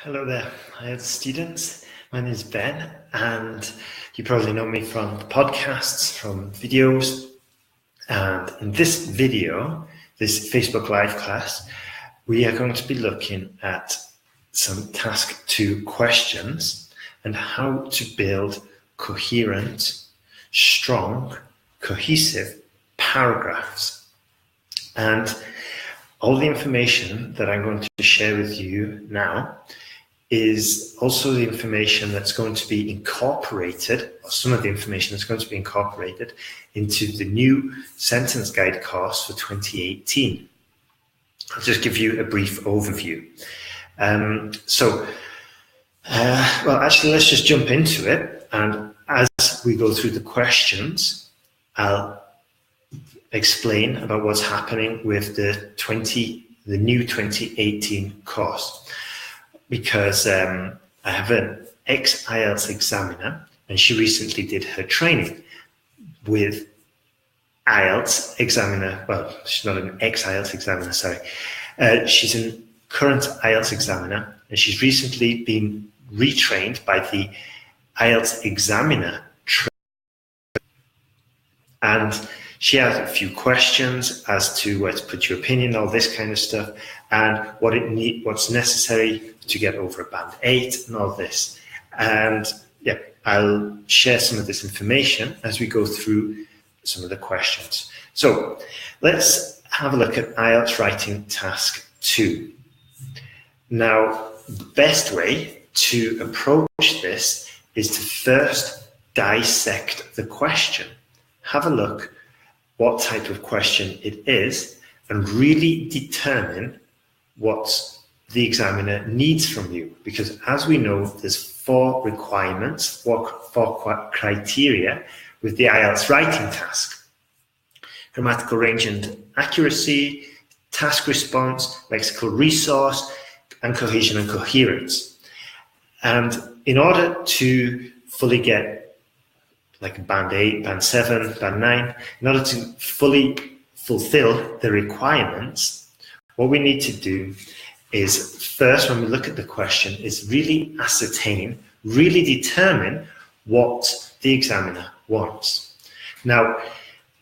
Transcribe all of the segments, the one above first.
Hello there, IELTS students. My name is Ben, and you probably know me from podcasts, from videos. And in this video, this Facebook Live class, we are going to be looking at some Task 2 questions and how to build coherent, strong, cohesive paragraphs. And all the information that I'm going to share with you now is also the information that's going to be incorporated, or some of the information that's going to be incorporated into the new sentence guide course for 2018. I'll just give you a brief overview. Well, actually, let's just jump into it. And as we go through the questions, I'll explain about what's happening with the new 2018 course. Because I have an ex-IELTS examiner, and she recently did her training with IELTS examiner. Well, she's not an ex-IELTS examiner, sorry. She's a current IELTS examiner, and she's recently been retrained by the IELTS examiner. And she has a few questions as to where to put your opinion, all this kind of stuff, and what's necessary to get over a band 8 and all this. And yeah, I'll share some of this information as we go through some of the questions. So let's have a look at IELTS Writing Task 2. Now, the best way to approach this is to first dissect the question. Have a look what type of question it is and really determine what the examiner needs from you, because as we know, there's 4 requirements, four criteria with the IELTS writing task: grammatical range and accuracy, task response, lexical resource, and cohesion and coherence. And in order to fully get like band 8, band 7, band 9, in order to fully fulfill the requirements, what we need to do is first, when we look at the question, is really ascertain, really determine what the examiner wants. Now,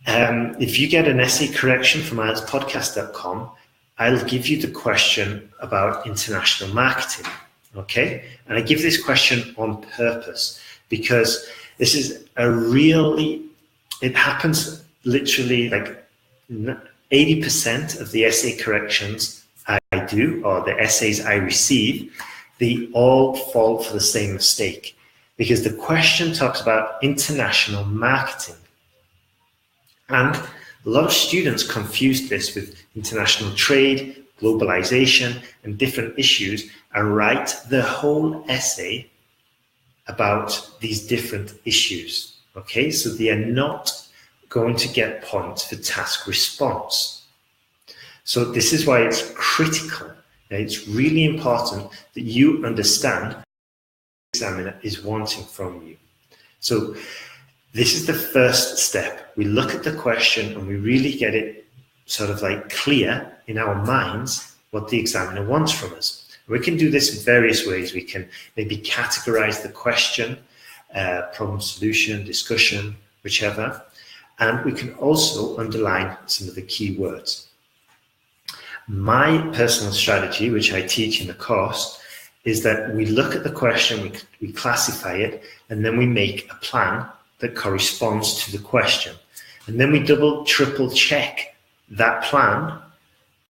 if you get an essay correction from IELTSPodcast.com, I'll give you the question about international marketing, okay? And I give this question on purpose because this is it happens literally like 80% of the essay corrections I do, or the essays I receive, they all fall for the same mistake, because the question talks about international marketing. And a lot of students confuse this with international trade, globalization, and different issues, and write the whole essay about these different issues. Okay, so they are not going to get points for task response. So this is why it's critical. It's really important that you understand what the examiner is wanting from you. So this is the first step. We look at the question and we really get it sort of like clear in our minds what the examiner wants from us. We can do this in various ways. We can maybe categorize the question, problem solution, discussion, whichever. And we can also underline some of the key words. My personal strategy, which I teach in the course, is that we look at the question, we classify it, and then we make a plan that corresponds to the question. And then we double, triple check that plan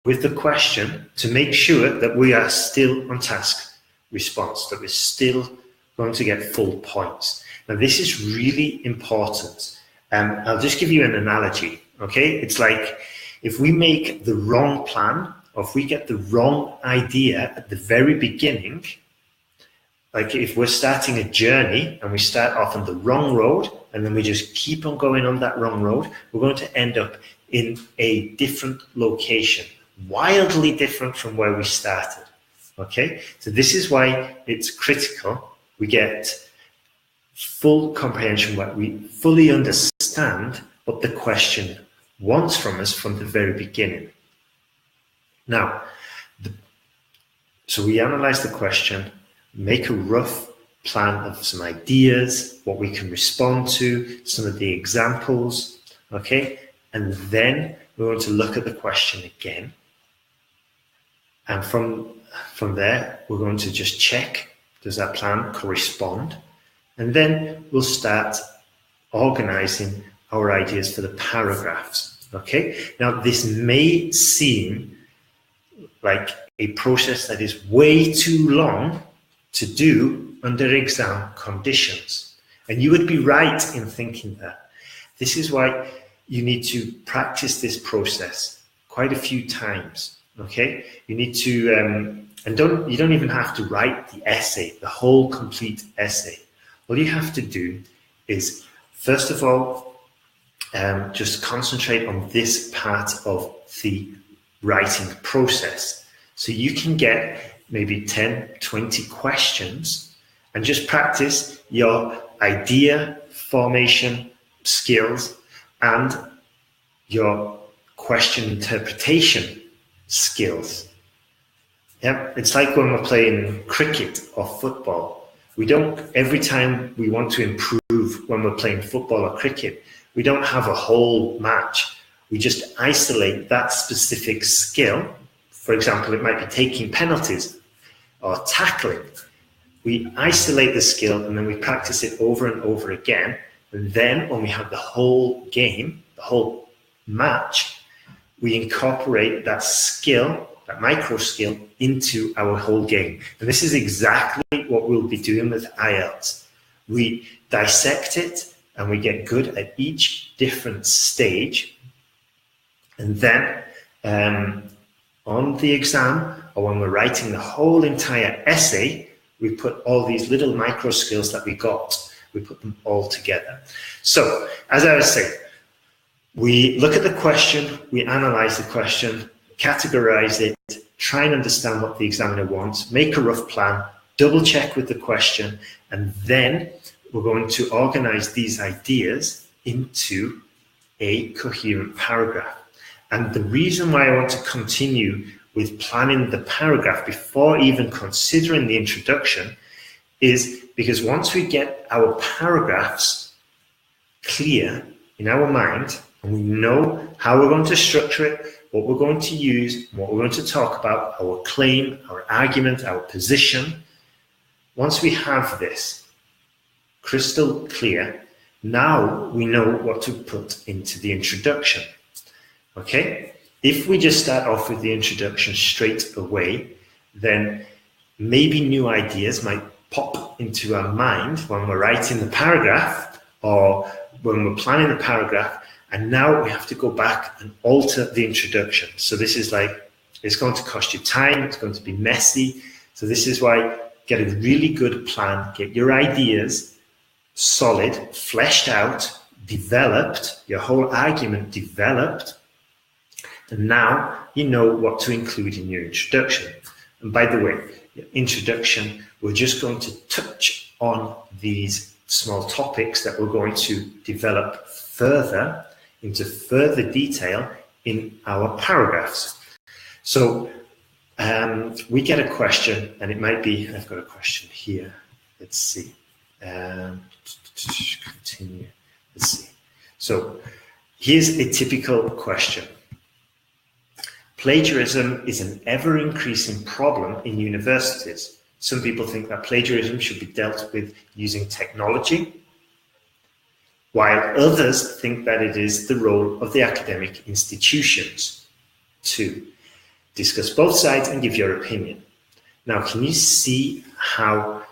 with the question to make sure that we are still on task response, that we're still going to get full points. Now, this is really important. I'll just give you an analogy, okay? It's like if we make the wrong plan, or if we get the wrong idea at the very beginning, like if we're starting a journey and we start off on the wrong road and then we just keep on going on that wrong road, we're going to end up in a different location, wildly different from where we started, okay? So this is why it's critical we get full comprehension, where we fully understand what the question wants from us from the very beginning. Now, so we analyze the question, make a rough plan of some ideas, what we can respond to, some of the examples, okay? And then we're going to look at the question again. And from there, we're going to just check, does that plan correspond? And then we'll start organizing our ideas for the paragraphs, okay? Now, this may seem like a process that is way too long to do under exam conditions. And you would be right in thinking that. This is why you need to practice this process quite a few times, okay? You need to, you don't even have to write the essay, the whole complete essay. All you have to do is, first of all, just concentrate on this part of the writing process. So you can get maybe 10, 20 questions and just practice your idea formation skills and your question interpretation skills. Yeah, it's like when we're playing cricket or football. We don't, every time we want to improve when we're playing football or cricket, we don't have a whole match. We just isolate that specific skill. For example, it might be taking penalties or tackling. We isolate the skill and then we practice it over and over again. And then when we have the whole game, the whole match, we incorporate that skill, that micro skill, into our whole game. And this is exactly what we'll be doing with IELTS. We dissect it and we get good at each different stage. And then on the exam, or when we're writing the whole entire essay, we put all these little micro skills that we got, we put them all together. So, as I was saying, we look at the question, we analyze the question, categorize it, try and understand what the examiner wants, make a rough plan, double check with the question, and then we're going to organize these ideas into a coherent paragraph. And the reason why I want to continue with planning the paragraph before even considering the introduction is because once we get our paragraphs clear in our mind and we know how we're going to structure it, what we're going to use, what we're going to talk about, our claim, our argument, our position, once we have this crystal clear, now we know what to put into the introduction. Okay? If we just start off with the introduction straight away, then maybe new ideas might pop into our mind when we're writing the paragraph or when we're planning the paragraph, and now we have to go back and alter the introduction. So this is like, it's going to cost you time, it's going to be messy. So this is why get a really good plan, get your ideas solid, fleshed out, developed, your whole argument developed, and now you know what to include in your introduction. And by the way, your introduction, we're just going to touch on these small topics that we're going to develop further into further detail in our paragraphs. So we get a question, and it might be, I've got a question here. Let's see. Continue. Let's see. So here's a typical question. Plagiarism is an ever-increasing problem in universities. Some people think that plagiarism should be dealt with using technology, while others think that it is the role of the academic institutions to discuss both sides and give your opinion. Now, can you see how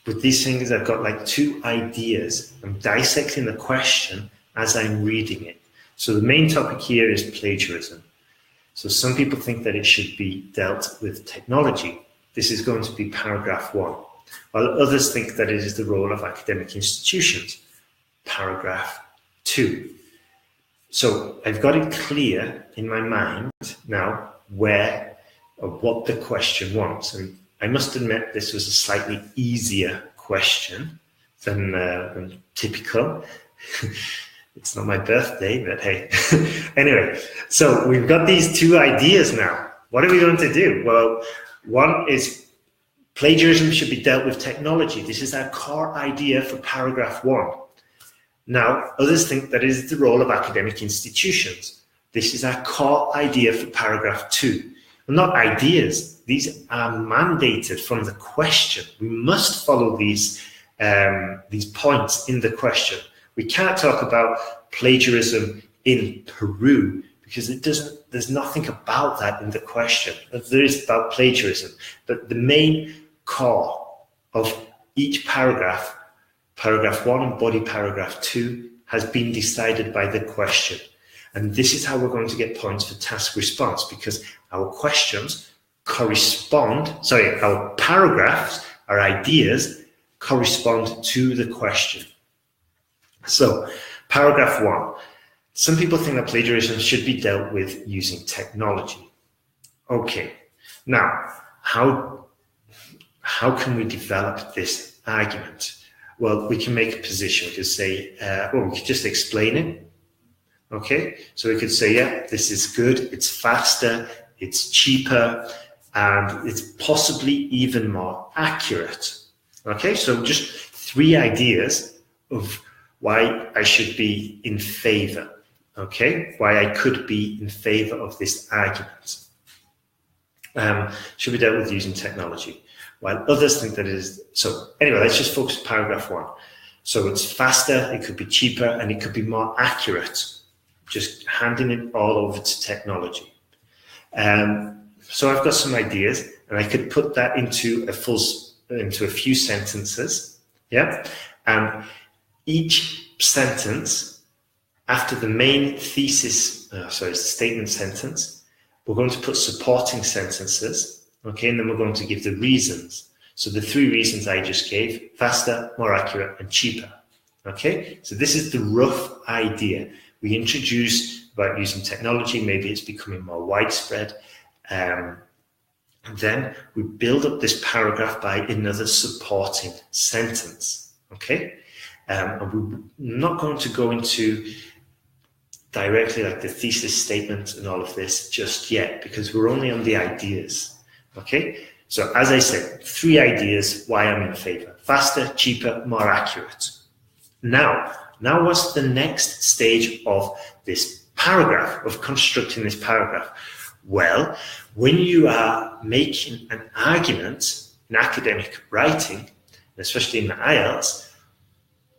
with these things I've got like two ideas? I'm dissecting the question as I'm reading it. So the main topic here is plagiarism. So some people think that it should be dealt with technology. This is going to be paragraph 1, while others think that it is the role of academic institutions, paragraph 2. So I've got it clear in my mind now where or what the question wants. And I must admit this was a slightly easier question than typical. It's not my birthday, but hey. Anyway, so we've got these two ideas now. What are we going to do? Well, one is Plagiarism should be dealt with technology. This is our core idea for paragraph 1. Now, others think that it is the role of academic institutions. This is our core idea for paragraph 2. Well, not ideas. These are mandated from the question. We must follow these points in the question. We can't talk about plagiarism in Peru because there's nothing about that in the question. There is about plagiarism, but the main core of each paragraph, paragraph 1 and body paragraph 2, has been decided by the question. And this is how we're going to get points for task response, because our questions our paragraphs, our ideas correspond to the question. So, paragraph 1. Some people think that plagiarism should be dealt with using technology. Okay, now, how can we develop this argument? Well, we can make a position. We could say, we could just explain it. Okay, so we could say, yeah, this is good, it's faster, it's cheaper, and it's possibly even more accurate. Okay, so just 3 ideas of why I should be in favor. Okay, why I could be in favor of this argument. Should be dealt with using technology, while others think that it is. So anyway, let's just focus on paragraph 1. So it's faster, it could be cheaper, and it could be more accurate. Just handing it all over to technology. So I've got some ideas, and I could put that into a few sentences. Yeah, and each sentence after the main statement sentence, we're going to put supporting sentences. Okay, and then we're going to give the reasons. So the 3 reasons I just gave: faster, more accurate, and cheaper. Okay, so this is the rough idea. We introduce about using technology, maybe it's becoming more widespread. And then we build up this paragraph by another supporting sentence. Okay, and we're not going to go into directly like the thesis statement and all of this just yet, because we're only on the ideas. Okay, so as I said, 3 ideas why I'm in favor: faster, cheaper, more accurate. Now what's the next stage of this paragraph, of constructing this paragraph? Well, when you are making an argument in academic writing, especially in the IELTS,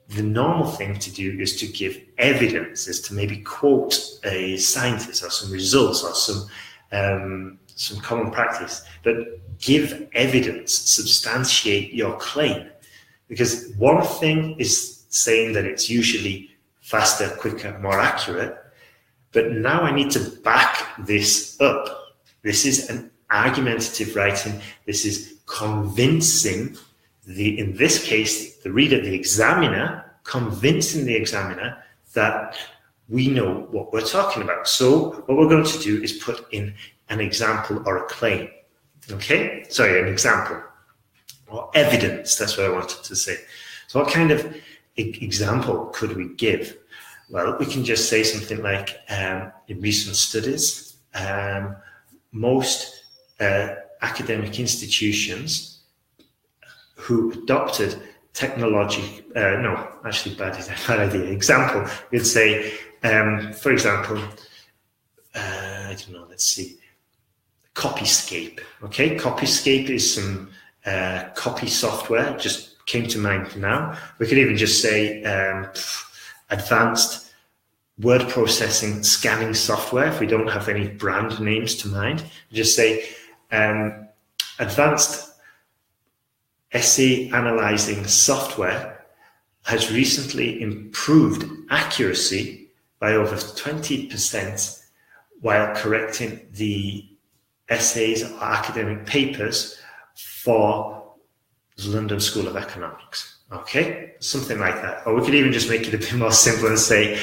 the normal thing to do is to give evidence, is to maybe quote a scientist or some results or some common practice, but give evidence, substantiate your claim. Because one thing is saying that it's usually faster, quicker, more accurate, but now I need to back this up. This is an argumentative writing. This is convincing in this case, the reader, the examiner, convincing the examiner that we know what we're talking about. So what we're going to do is put in an example or a claim. Okay? Sorry, an example or evidence. That's what I wanted to say. So what kind of example could we give? Well, we can just say something like, in recent studies, most academic institutions who adopted technology, bad idea. Example, we'd say, for example, let's see, Copyscape. Okay, Copyscape is some copy software, just came to mind now. We could even just say advanced word processing scanning software, if we don't have any brand names to mind. Just say advanced essay analyzing software has recently improved accuracy by over 20% while correcting the essays or academic papers for the London School of Economics. Okay, something like that. Or we could even just make it a bit more simple and say,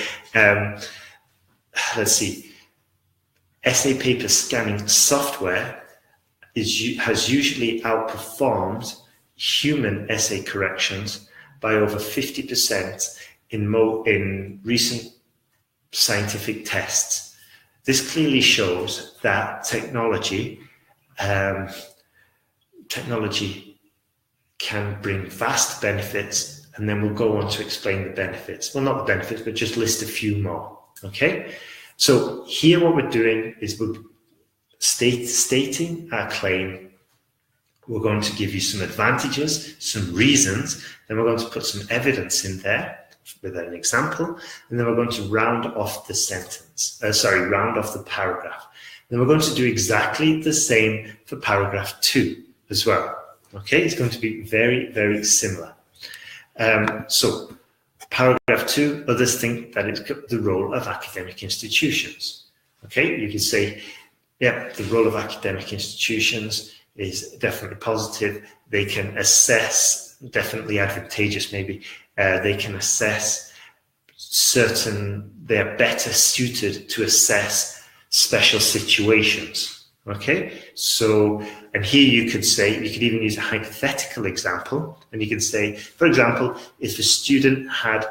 let's see, essay paper scanning software has usually outperformed human essay corrections by over 50% in recent scientific tests. This clearly shows that technology can bring vast benefits, and then we'll go on to explain the benefits. Well, not the benefits, but just list a few more. Okay, so here what we're doing is we're stating our claim. We're going to give you some advantages, some reasons, then we're going to put some evidence in there with an example, and then we're going to round off the round off the paragraph. Then we're going to do exactly the same for paragraph 2 as well. Okay, it's going to be very, very similar. So paragraph 2, others think that it's the role of academic institutions. Okay, you can say, yeah, the role of academic institutions is definitely positive. They can assess, definitely advantageous maybe, they can assess they're better suited to assess special situations. Okay, so, and here you could even use a hypothetical example, and you can say, for example, if a student had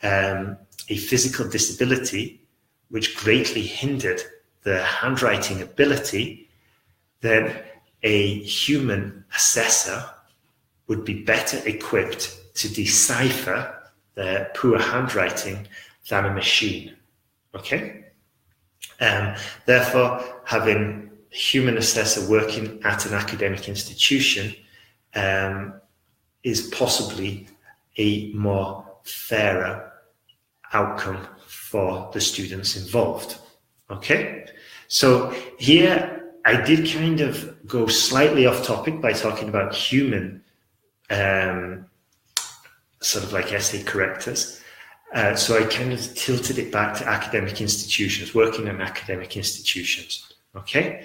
a physical disability which greatly hindered their handwriting ability, then a human assessor would be better equipped to decipher their poor handwriting than a machine. Okay? Therefore, having a human assessor working at an academic institution is possibly a more fairer outcome for the students involved. Okay? So here I did kind of go slightly off topic by talking about human sort of like essay correctors. So I kind of tilted it back to academic institutions, working in academic institutions. Okay.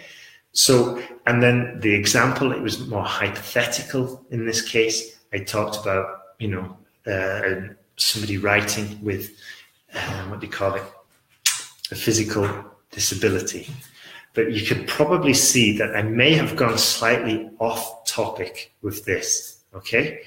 So, and then the example, it was more hypothetical in this case. I talked about, somebody writing with, what do you call it? A physical disability. But you could probably see that I may have gone slightly off topic with this. Okay.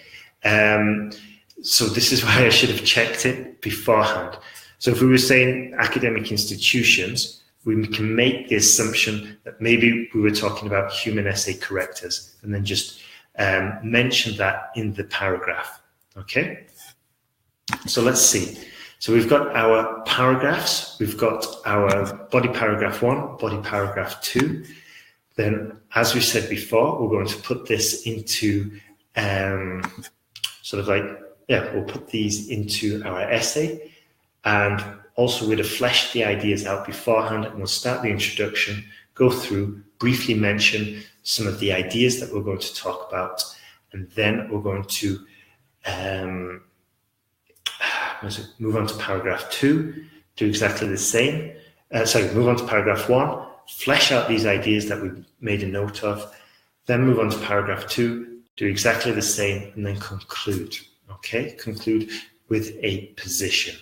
So this is why I should have checked it beforehand. So if we were saying academic institutions, we can make the assumption that maybe we were talking about human essay correctors, and then just mention that in the paragraph. Okay. So let's see. So we've got our paragraphs. We've got our body paragraph 1, body paragraph 2. Then, as we said before, we're going to put this into we'll put these into our essay, and also we'd have fleshed the ideas out beforehand, and we'll start the introduction, go through, briefly mention some of the ideas that we're going to talk about, and then we're going to move on to paragraph 2, do exactly the same. Move on to paragraph 1, flesh out these ideas that we've made a note of, then move on to paragraph 2, do exactly the same, and then conclude. Okay, conclude with a position.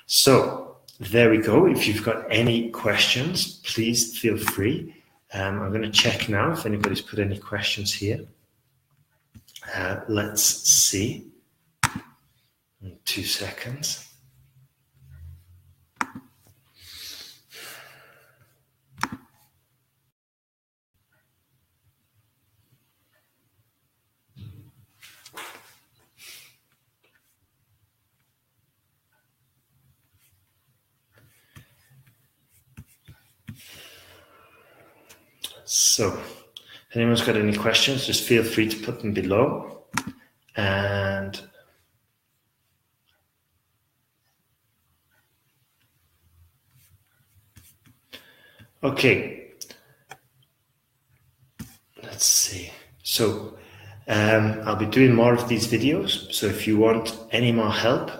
So there we go. If you've got any questions, please feel free. I'm going to check now if anybody's put any questions here. Let's see. 2 seconds. So, if anyone's got any questions, just feel free to put them below. And okay, let's see. So I'll be doing more of these videos. So if you want any more help,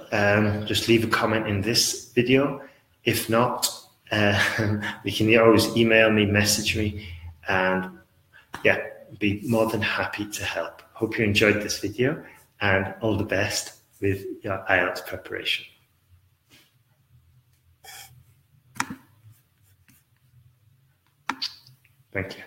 just leave a comment in this video. If not, you can always email me, message me, and yeah, be more than happy to help. Hope you enjoyed this video, and all the best with your IELTS preparation. Thank you.